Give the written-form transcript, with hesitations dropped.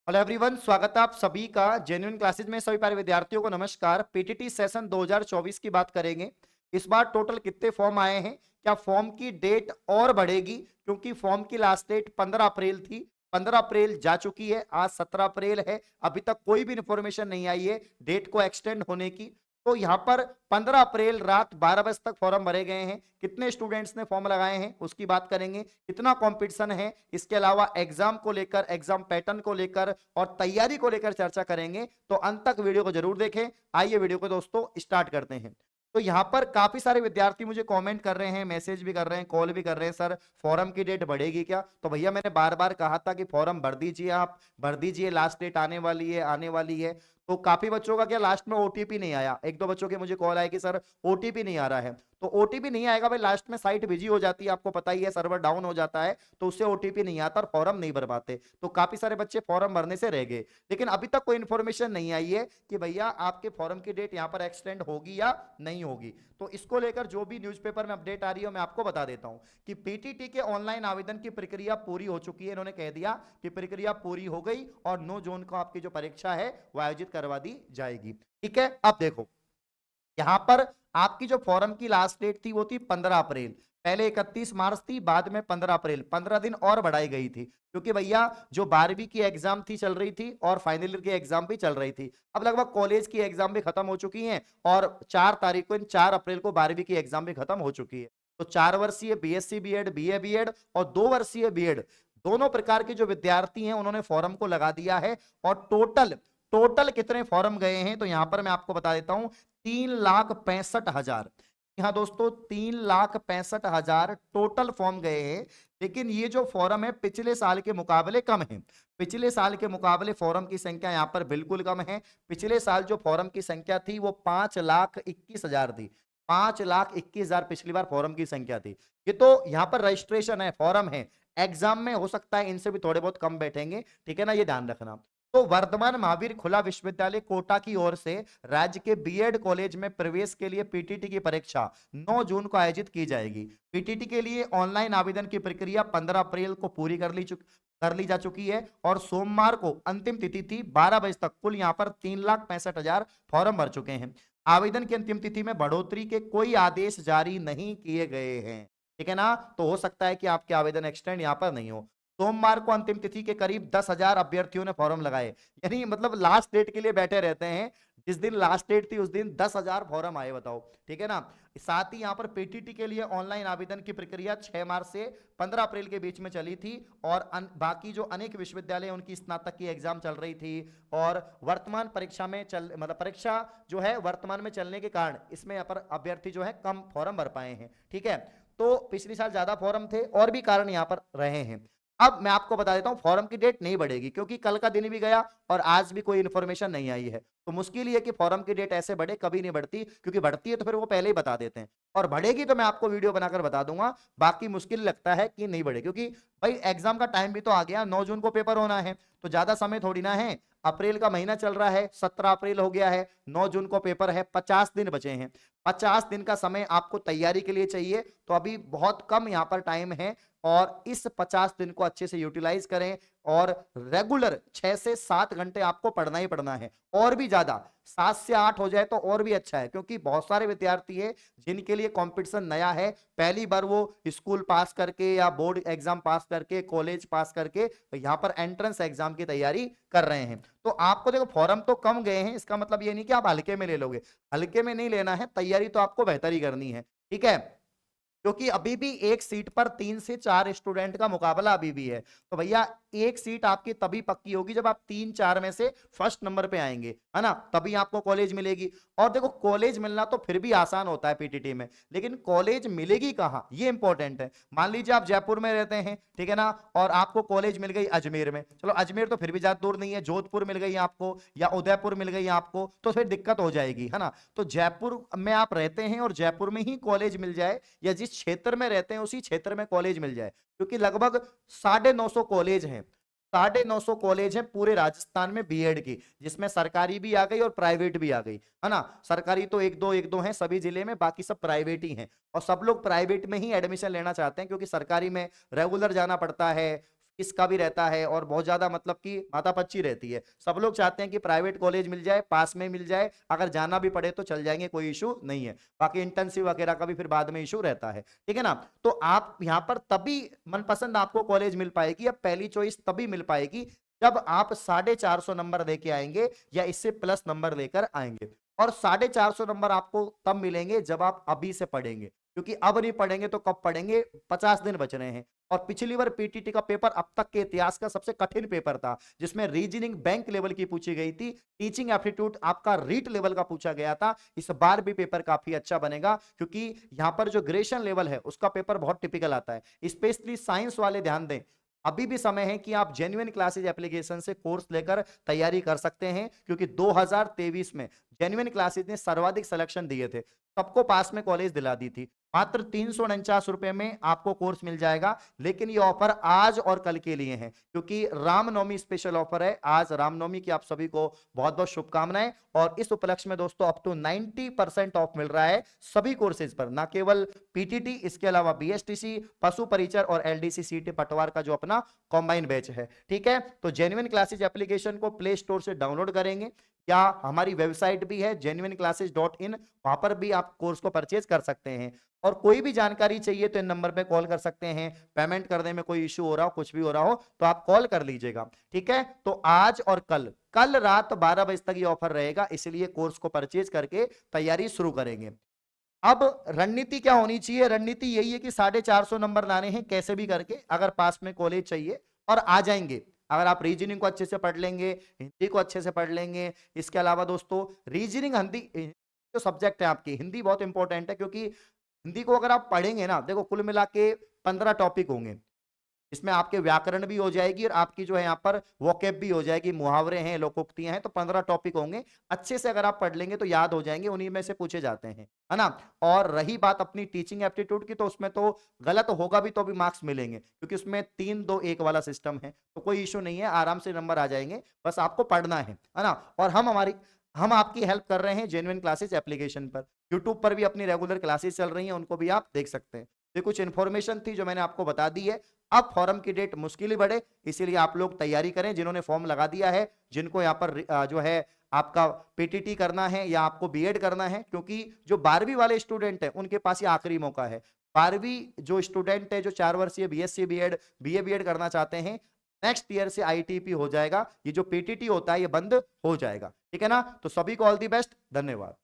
Hello everyone, स्वागत है आप सभी का जेन्युइन क्लासेज में। सभी प्यारे विद्यार्थियों को नमस्कार। पीटीटी सेशन 2024 की बात करेंगे। इस बार टोटल कितने फॉर्म आए हैं, क्या फॉर्म की डेट और बढ़ेगी? क्योंकि फॉर्म की लास्ट डेट 15 अप्रैल थी, 15 अप्रैल जा चुकी है, आज 17 अप्रैल है। अभी तक कोई भी इंफॉर्मेशन नहीं आई है डेट को एक्सटेंड होने की। तो यहां पर 15 अप्रैल रात 12 बजे तक फॉर्म भरे गए हैं। कितने स्टूडेंट्स ने फॉर्म लगाए हैं उसकी बात करेंगे, कितना कंपटीशन है, इसके अलावा एग्जाम को लेकर, एग्जाम पैटर्न को लेकर और तैयारी को लेकर चर्चा करेंगे। तो अंत तक वीडियो को जरूर देखें। आइए वीडियो को दोस्तों स्टार्ट करते हैं। तो यहां पर काफी सारे विद्यार्थी मुझे कमेंट कर रहे हैं, मैसेज भी कर रहे हैं, कॉल भी कर रहे हैं, सर फॉरम की डेट बढ़ेगी क्या? तो भैया मैंने बार बार कहा था कि फॉरम भर दीजिए, आप भर दीजिए, लास्ट डेट आने वाली है, आने वाली है। तो काफी बच्चों का क्या लास्ट में ओटीपी नहीं आया, एक दो बच्चों के मुझे कॉल आया कि सर ओटीपी नहीं आ रहा है। तो ओटीपी नहीं आएगा भाई, लास्ट में साइट बिजी हो जाती है, आपको पता ही है, सर्वर डाउन हो जाता है, तो उससे ओटीपी नहीं आता और फॉर्म नहीं भर पाते। तो काफी सारे बच्चे फॉर्म भरने से रह गए, लेकिन अभी तक कोई इंफॉर्मेशन नहीं आई है कि भैया आपके फॉर्म की डेट यहाँ पर एक्सटेंड होगी या नहीं होगी। तो इसको लेकर जो भी न्यूज़पेपर में अपडेट आ रही है मैं आपको बता देता हूं कि पीटीटी के ऑनलाइन आवेदन की प्रक्रिया पूरी हो चुकी है। इन्होंने कह दिया कि प्रक्रिया पूरी हो गई और 9 जून को आपकी जो परीक्षा है वो आयोजित करवा दी जाएगी। ठीक है, अब देखो यहां पर आपकी जो फॉर्म की लास्ट डेट थी वो थी 15 अप्रैल। पहले 31 मार्च थी, बाद में 15 अप्रैल, 15 दिन और बढ़ाई गई थी, क्योंकि भैया जो 12वीं की एग्जाम थी चल रही थी और फाइनल ईयर की एग्जाम भी चल रही थी। अब लगभग कॉलेज की एग्जाम भी खत्म हो चुकी हैं और 4 तारीख को, इन 4 अप्रैल को 12वीं की एग्जाम भी खत्म हो चुकी है। तो 4 वर्षीय बीएससी बीएड, बीए बीएड और 2 वर्षीय बीएड, दोनों प्रकार के जो विद्यार्थी हैं उन्होंने फॉर्म को लगा दिया है। और टोटल टोटल कितने फॉर्म गए हैं तो यहां पर मैं आपको बता देता हूं, 3,65,000। हाँ दोस्तों, 3,65,000 टोटल फॉर्म गए हैं। लेकिन ये जो फॉर्म है पिछले साल के मुकाबले कम है। पिछले साल के मुकाबले फॉर्म की संख्या यहाँ पर बिल्कुल कम है। पिछले साल जो फॉर्म की संख्या थी वो 5,21,000 थी। 5,21,000 पिछली बार फॉर्म की संख्या थी। ये तो यहाँ पर रजिस्ट्रेशन है, फॉर्म है। एग्जाम में हो सकता है इनसे भी थोड़े बहुत कम बैठेंगे, ठीक है ना, ये ध्यान रखना। तो वर्धमान महावीर खुला विश्वविद्यालय कोटा की ओर से राज्य के बीएड कॉलेज में प्रवेश के लिए पीटीटी की परीक्षा 9 जून को आयोजित की जाएगी। पीटीटी के लिए ऑनलाइन आवेदन की प्रक्रिया 15 अप्रैल को पूरी कर ली जा चुकी है और सोमवार को अंतिम तिथि थी 12 बजे तक। कुल यहां पर 3,65,000 फॉर्म भर चुके हैं। आवेदन की अंतिम तिथि में बढ़ोतरी के कोई आदेश जारी नहीं किए गए हैं, ठीक है ना। तो हो सकता है कि आपके आवेदन एक्सटेंड यहां पर नहीं हो। सोमवार को अंतिम तिथि के करीब 10,000 अभ्यर्थियों ने फॉर्म लगाए, यानी मतलब लास्ट डेट के लिए बैठे रहते हैं। जिस दिन लास्ट डेट थी उस दिन 10,000 फॉर्म आए, बताओ, ठीक है ना। साथ ही यहाँ पर पीटीटी के लिए ऑनलाइन आवेदन की प्रक्रिया 6 मार्च से 15 अप्रैल के बीच में चली थी और बाकी जो अनेक विश्वविद्यालय उनकी स्नातक की एग्जाम चल रही थी और वर्तमान परीक्षा में मतलब परीक्षा जो है वर्तमान में चलने के कारण इसमें यहाँ पर अभ्यर्थी जो है कम फॉर्म भर पाए हैं, ठीक है। तो पिछले साल ज्यादा फॉर्म थे और भी कारण यहाँ पर रहे हैं। अब मैं आपको बता देता हूं फॉर्म की डेट नहीं बढ़ेगी, क्योंकि कल का दिन भी गया और आज भी कोई इंफॉर्मेशन नहीं आई है। तो मुश्किल ये कि फॉर्म की डेट ऐसे बढ़े, कभी नहीं बढ़ती, क्योंकि बढ़ती है तो फिर वो पहले ही बता देते हैं और बढ़ेगी तो मैं आपको वीडियो बनाकर बता दूंगा। बाकी मुश्किल लगता है कि नहीं बढ़े, क्योंकि भाई एग्जाम का टाइम भी तो आ गया, 9 जून को पेपर होना है, तो ज्यादा समय थोड़ी ना है। अप्रैल का महीना चल रहा है, 17 अप्रैल हो गया है, 9 जून को पेपर है, 50 दिन बचे हैं। 50 दिन का समय आपको तैयारी के लिए चाहिए, तो अभी बहुत कम यहाँ पर टाइम है और इस 50 दिन को अच्छे से यूटिलाइज करें और रेगुलर 6 से 7 घंटे आपको पढ़ना ही पढ़ना है, और भी ज्यादा 7 से 8 हो जाए तो और भी अच्छा है, क्योंकि बहुत सारे विद्यार्थी हैं जिनके लिए कंपटीशन नया है। पहली बार वो स्कूल पास करके या बोर्ड एग्जाम पास करके, कॉलेज पास करके यहाँ पर एंट्रेंस एग्जाम की तैयारी कर रहे हैं। तो आपको देखो फॉर्म तो कम गए हैं, इसका मतलब ये नहीं कि आप हल्के में ले लोगे, हल्के में नहीं लेना है, तैयारी तो आपको बेहतर ही करनी है, ठीक है। क्योंकि अभी भी एक सीट पर 3 से 4 स्टूडेंट का मुकाबला अभी भी है। तो भैया एक सीट आपकी तभी पक्की होगी जब आप 3-4 में से फर्स्ट नंबर पे आएंगे, है ना, तभी आपको कॉलेज मिलेगी। और देखो कॉलेज मिलना तो फिर भी आसान होता है पीटीटी में, लेकिन कॉलेज मिलेगी कहां ये इंपॉर्टेंट है। मान लीजिए आप जयपुर में रहते हैं, ठीक है ना, और आपको कॉलेज मिल गई अजमेर में, चलो अजमेर तो फिर भी ज्यादा दूर नहीं है, जोधपुर मिल गई आपको या उदयपुर मिल गई आपको, तो फिर दिक्कत हो जाएगी, है ना। तो जयपुर में आप रहते हैं और जयपुर में ही कॉलेज मिल जाए, या जिस क्षेत्र में रहते हैं उसी क्षेत्र में कॉलेज मिल जाए, क्योंकि लगभग 950 कॉलेज हैं, 950 कॉलेज हैं पूरे राजस्थान में बीएड की, जिसमें सरकारी भी आ गई और प्राइवेट भी आ गई, है ना। सरकारी तो एक दो हैं सभी जिले में, बाकी सब प्राइवेट ही हैं और सब लोग प्राइवेट में ही एडमिशन लेना चाहते हैं, क्योंकि सरकारी में रेगुलर जाना पड़ता है, इसका भी रहता है और बहुत ज्यादा मतलब कि माथापच्ची रहती है। सब लोग चाहते हैं कि प्राइवेट कॉलेज मिल जाए, पास में मिल जाए, अगर जाना भी पड़े तो चल जाएंगे, कोई इशू नहीं है। बाकी इंटर्नशिप वगैरह का भी फिर बाद में इशू रहता है, ठीक है ना। तो आप यहाँ पर तभी मनपसंद आपको कॉलेज मिल पाएगी, अब पहली चॉइस तभी मिल पाएगी जब आप 450 नंबर लेके आएंगे या इससे प्लस नंबर लेकर आएंगे। और 450 नंबर आपको तब मिलेंगे जब आप अभी से पढ़ेंगे, क्योंकि अब नहीं पढ़ेंगे तो कब पढ़ेंगे, 50 दिन बच रहे हैं। और पिछली बार पीटीटी का पेपर अब तक के इतिहास का सबसे कठिन पेपर था, जिसमें रीजनिंग बैंक लेवल की पूछी गई थी, टीचिंग एप्टीट्यूड आपका रीट लेवल का पूछा गया था। इस बार भी पेपर काफी अच्छा बनेगा, क्योंकि यहां पर जो ग्रेजुएशन लेवल है उसका पेपर बहुत टिपिकल आता है। स्पेशली साइंस वाले ध्यान दें, अभी भी समय है कि आप जेन्युइन क्लासेज एप्लीकेशन से कोर्स लेकर तैयारी कर सकते हैं, क्योंकि 2023 में जेन्युइन क्लासेज ने सर्वाधिक सिलेक्शन दिए थे, सबको पास में कॉलेज दिला दी थी। मात्र 349 रुपए में आपको कोर्स मिल जाएगा। लेकिन ये ऑफर आज और कल के लिए है, क्योंकि रामनवमी स्पेशल ऑफर है। आज रामनवमी की आप सभी को बहुत बहुत शुभकामनाएं। और इस उपलक्ष्य में दोस्तों अप टू 90% ऑफ मिल रहा है सभी कोर्सेज पर, ना केवल पीटीटी, इसके अलावा बीएसटीसी, पशु परिचर और एलडीसी सीटी पटवार का जो अपना कॉम्बाइन बैच है, ठीक है। तो जेन्युइन क्लासेज एप्लीकेशन को प्ले स्टोर से डाउनलोड करेंगे, या हमारी वेबसाइट भी है genuineclasses.in, वहां पर भी आप कोर्स को परचेज कर सकते हैं। और कोई भी जानकारी चाहिए तो इन नंबर पे कॉल कर सकते हैं। पेमेंट करने में कोई इश्यू हो रहा हो, कुछ भी हो रहा हो, तो आप कॉल कर लीजिएगा, ठीक है। तो आज और कल रात 12 बजे तक ये ऑफर रहेगा, इसलिए कोर्स को परचेज करके तैयारी शुरू करेंगे। अब रणनीति क्या होनी चाहिए, रणनीति यही है कि 450 नंबर लाने हैं कैसे भी करके, अगर पास में कॉलेज चाहिए और आ जाएंगे। अगर आप रीजनिंग को अच्छे से पढ़ लेंगे, हिंदी को अच्छे से पढ़ लेंगे, इसके अलावा दोस्तों रीजनिंग, हिंदी जो सब्जेक्ट है आपकी, हिंदी बहुत इंपॉर्टेंट है, क्योंकि हिंदी को अगर आप पढ़ेंगे ना, देखो कुल मिला के 15 टॉपिक होंगे, इसमें आपके व्याकरण भी हो जाएगी और आपकी जो है यहाँ पर वोकेब भी हो जाएगी, मुहावरे हैं, लोकोक्तियां हैं, तो 15 टॉपिक होंगे। अच्छे से अगर आप पढ़ लेंगे तो याद हो जाएंगे, उन्हीं में से पूछे जाते हैं, है ना। और रही बात अपनी टीचिंग एप्टीट्यूड की, तो उसमें तो गलत होगा भी तो भी मार्क्स मिलेंगे, क्योंकि उसमें 3-2-1 वाला सिस्टम है, तो कोई इशू नहीं है, आराम से नंबर आ जाएंगे, बस आपको पढ़ना है ना। और हम आपकी हेल्प कर रहे हैं जेन्युइन क्लासेस एप्लीकेशन पर। यूट्यूब पर भी अपनी रेगुलर क्लासेस चल रही हैं, उनको भी आप देख सकते हैं। ये कुछ इन्फॉर्मेशन थी जो मैंने आपको बता दी है। अब फॉर्म की डेट मुश्किल ही बढ़े, इसीलिए आप लोग तैयारी करें, जिन्होंने फॉर्म लगा दिया है, जिनको यहाँ पर जो है आपका पीटीटी करना है या आपको बीएड करना है, क्योंकि जो 12वीं वाले स्टूडेंट हैं उनके पास ये आखिरी मौका है। 12वीं जो स्टूडेंट है, जो 4 वर्षीय बीएससी बीएड बीए बीएड करना चाहते हैं, नेक्स्ट ईयर से आईटीपी हो जाएगा, ये जो पीटीटी होता है ये बंद हो जाएगा, ठीक है ना। तो सभी को ऑल दी बेस्ट, धन्यवाद।